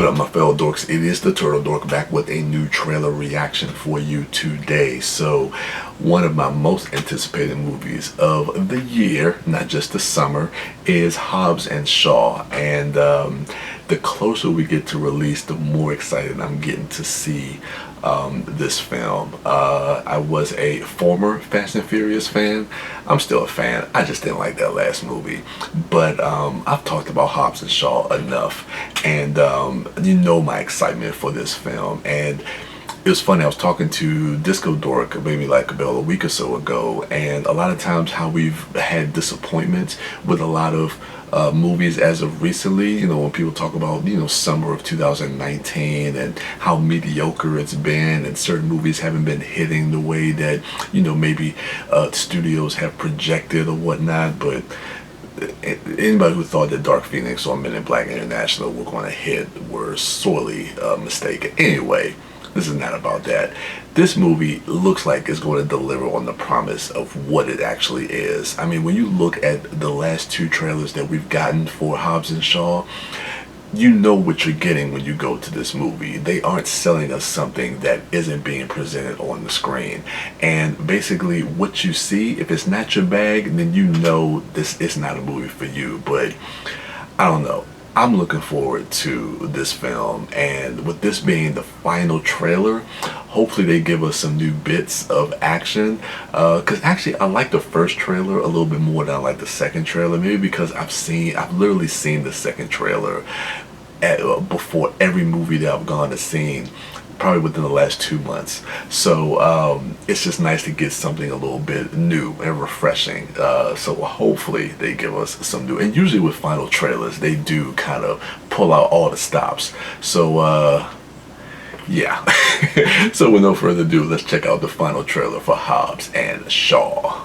What up, my fellow dorks? It is the Turtle Dork back with a new trailer reaction for you today. So, one of my most anticipated movies of the year, not just the summer, is Hobbs and Shaw. And the closer we get to release, the more excited I'm getting to see this film. I was a former Fast and Furious fan. I'm still a fan. I just didn't like that last movie. But I've talked about Hobbs and Shaw enough, and you know my excitement for this film. And it was funny, I was talking to Disco Dork maybe like about a week or so ago, and a lot of times how we've had disappointments with a lot of movies as of recently, you know, when people talk about, you know, summer of 2019 and how mediocre it's been, and certain movies haven't been hitting the way that, you know, maybe studios have projected or whatnot. But anybody who thought that Dark Phoenix or Men in Black International were going to hit were sorely mistaken. Anyway, this is not about that. This movie looks like it's going to deliver on the promise of what it actually is. I mean, when you look at the last two trailers that we've gotten for Hobbs and Shaw, you know what you're getting when you go to this movie. They aren't selling us something that isn't being presented on the screen. And basically what you see, if it's not your bag, then you know this is not a movie for you. But I don't know. I'm looking forward to this film, and with this being the final trailer, hopefully they give us some new bits of action, because actually I like the first trailer a little bit more than I like the second trailer, maybe because I've literally seen the second trailer before every movie that I've gone to see, probably within the last 2 months. So it's just nice to get something a little bit new and refreshing. So hopefully they give us some new, and usually with final trailers they do kind of pull out all the stops. So yeah. So with no further ado, let's check out the final trailer for Hobbs and Shaw.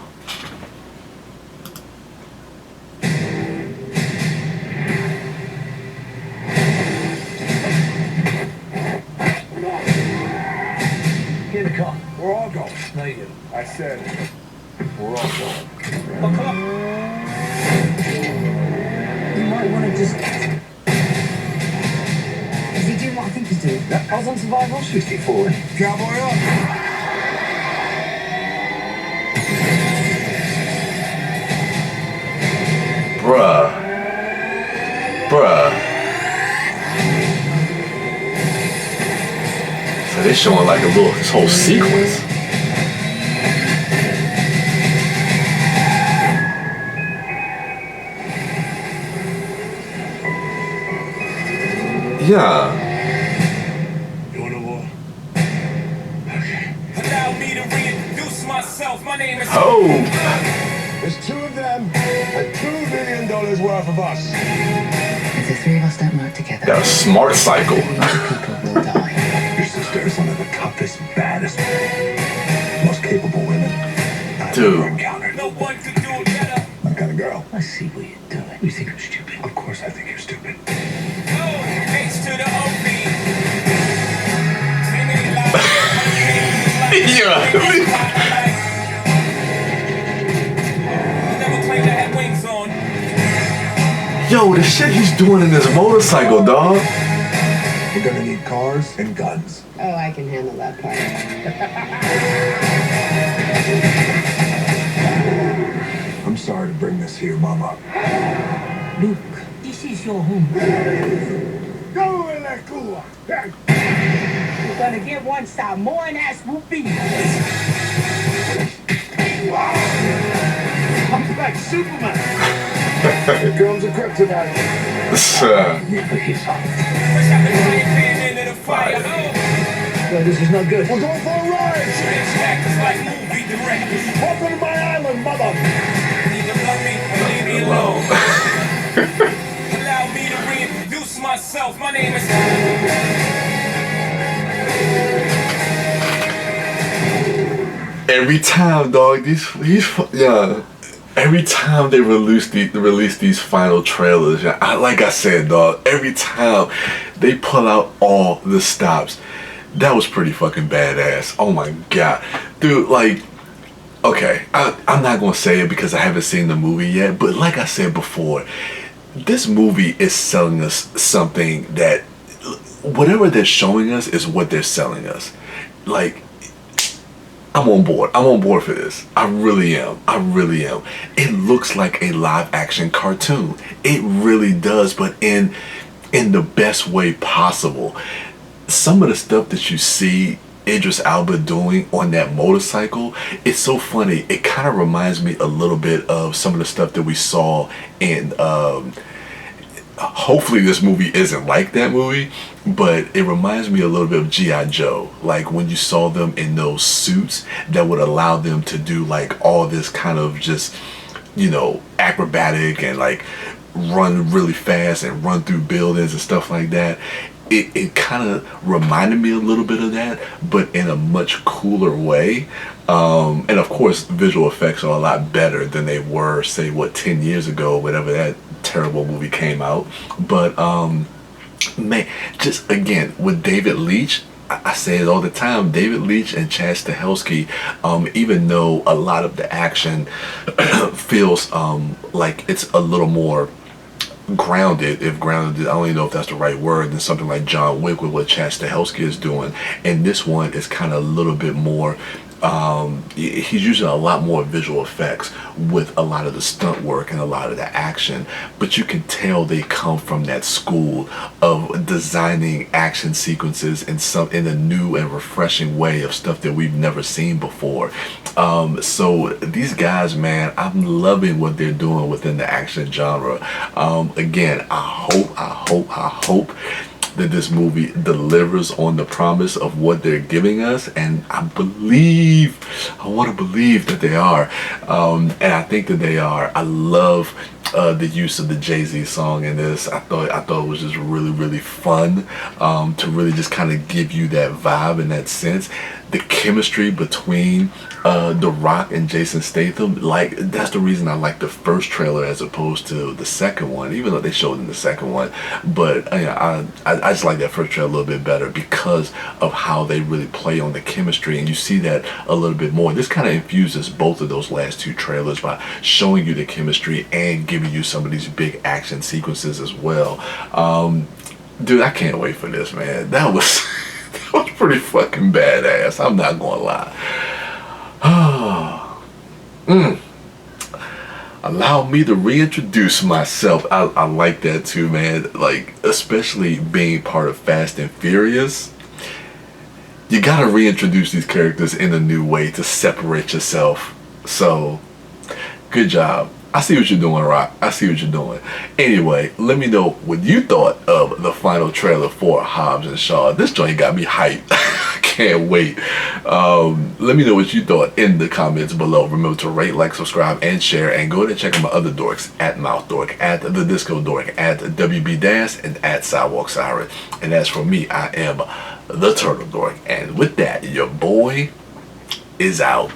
Get in the car. We're all going. No, you. I said we're all going. Oh, come on. You might want to just... Is he doing what I think he's doing? I was on Survival 64. Cowboy up. Bruh. So they're showing like this whole sequence. Yeah. You want a war? Okay. Allow me to reintroduce myself. My name is... Oh. There's two of them and $2 million worth of us. If the three of us don't work together, That smart cycle. people will die. Your sister is one of the toughest, baddest, most capable women I've Dude. ever encountered. No one could do it better. My kind of girl. I see what you're doing. You think I'm stupid? Of course I think you're stupid. Oh, H to the OP. Yeah. Never claimed I had wings on. Yo, the shit he's doing in this motorcycle, dog. You're gonna need cars and guns. Oh, I can handle that part. I'm sorry to bring this here, Mama. Luke, this is your home. Go in that cooler. You're gonna get one Samoan ass whooping. I'm like Superman. Here comes a kryptonite. Fresh out the frying pan into the fire. No, this is not good. We're going for a ride. Strange actors like movie directors. Welcome to my island, mother. Either love me or leave me alone. Allow me to reintroduce myself. My name is... Every time, dog, every time they release these final trailers, like I said, dog, every time they pull out all the stops, that was pretty fucking badass. Oh my god, dude, like, okay, I'm not gonna say it because I haven't seen the movie yet, but like I said before, this movie is selling us something that whatever they're showing us is what they're selling us. Like, I'm on board. I'm on board for this. I really am. I really am. It looks like a live action cartoon. It really does, but in the best way possible. Some of the stuff that you see Idris Elba doing on that motorcycle, it's so funny. It kind of reminds me a little bit of some of the stuff that we saw in hopefully this movie isn't like that movie, but it reminds me a little bit of G.I. Joe. Like when you saw them in those suits that would allow them to do like all this kind of just, you know, acrobatic and like run really fast and run through buildings and stuff like that. It kind of reminded me a little bit of that, but in a much cooler way. And of course, visual effects are a lot better than they were, say, 10 years ago, whenever that terrible movie came out. But man, just again with David Leitch, I say it all the time. David Leitch and Chad Stahelski, even though a lot of the action feels like it's a little more grounded, if grounded, I don't even know if that's the right word, than something like John Wick with what Chad Stahelski is doing. And this one is kind of a little bit more, he's using a lot more visual effects with a lot of the stunt work and a lot of the action, but you can tell they come from that school of designing action sequences in a new and refreshing way of stuff that we've never seen before. So these guys, man, I'm loving what they're doing within the action genre. Again, I hope that this movie delivers on the promise of what they're giving us, and I want to believe that they are, and I think that they are. I love the use of the Jay-Z song in this. I thought it was just really fun to really just kind of give you that vibe and that sense. The chemistry between The Rock and Jason Statham, like, that's the reason I like the first trailer as opposed to the second one, even though they showed in the second one. But I just like that first trailer a little bit better because of how they really play on the chemistry, and you see that a little bit more. This kind of infuses both of those last two trailers by showing you the chemistry and giving you some of these big action sequences as well. Dude, I can't wait for this, man. That was that was pretty fucking badass. I'm not gonna lie. Allow me to reintroduce myself. I like that too, man. Like, especially being part of Fast and Furious, you gotta reintroduce these characters in a new way to separate yourself. So, good job. I see what you're doing, Rock. I see what you're doing. Anyway, let me know what you thought of the final trailer for Hobbs and Shaw. This joint got me hyped. I can't wait. Let me know what you thought in the comments below. Remember to rate, like, subscribe, and share. And go ahead and check out my other dorks at MouthDork, at TheDiscoDork, at WB Dance, and at Sidewalk Siren. And as for me, I am the Turtle Dork. And with that, your boy is out.